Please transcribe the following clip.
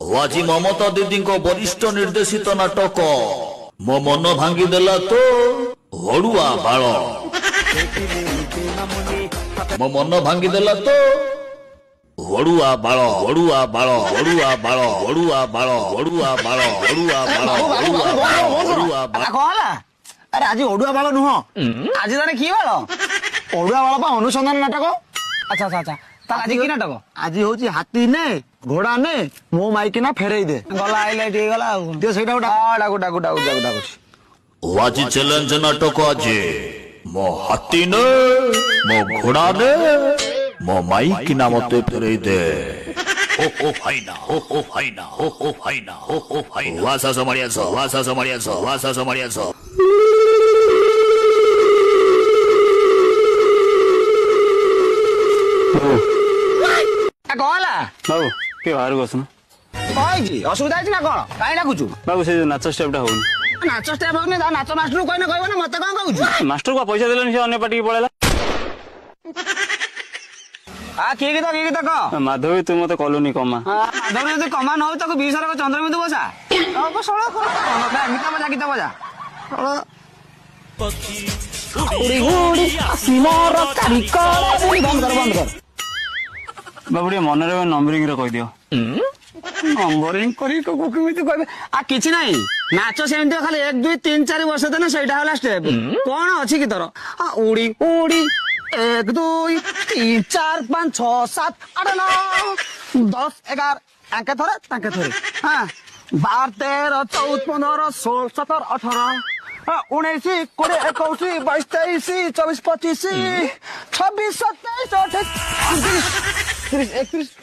আজি ममता दीदी वरिष्ठ निर्देशित नाटक मो मन भांगीदेला तो हड़ुआ बाल मो मन भांगीदेला तो हड़ुआ बाल हड़ुआ बाल हड़ुआ बाल हड़ुआ बाल हड़ुआ बाल हड़ुआ बाल हड़ुआ बाल अरे आज ओडुआ बाल नुह आज तारे की बाल ओडुआ बाल पा अनुसंधान नाटक। अच्छा अच्छा अच्छा तार आज की नाटक आज होची हाथी ने घोड़ा ने मो माइक ना फेरई दे गला आइले ठीक गला दे सेटा डाकू डाकू डाकू डाकू डाकू आज चैलेंज नाटक आज मो हाथी ने मो घोड़ा ने मो माइक ना मते फेरई दे ओ फाइना ओ फाइना ओ फाइना ओ फाइना वासा समारिया सो वासा समारिया सो वासा समारिया सो कहला बाबू के बाहर बसन कहि असुविधा अछि ना कोन काई डाकुछु बाबू से नाच स्टेपटा होउन नाच स्टेप होने नाच मास्टर कोइ ना कहबो ना मते कोन कहउछु मास्टर को पैसा देलन से अन्य पार्टी पळेला आ की कह माधवी तू मते कॉलोनी कमा माधवी जदी कमा न हो तको 20 रा चंद्रबिंदु बसा अब सळा गीता बजा उड़ी उड़ी सिमर कारिकर बंद कर बाबू रे मन रे नंबरिंग रे कह दियो नंबरिंग करी को केमिति कहबे आ किछि नाही नाच सेमति खाली 1 2 3 4 वर्ष देना सेटा होला स्टेप कोन अछि की तोर आ उड़ी उड़ी 1 2 3 4 5 6 7 8 9 10 11 आके थोरे हां 12 13 14 15 16 17 18 19 20 21 22 23 24 25 26 27 28 30 31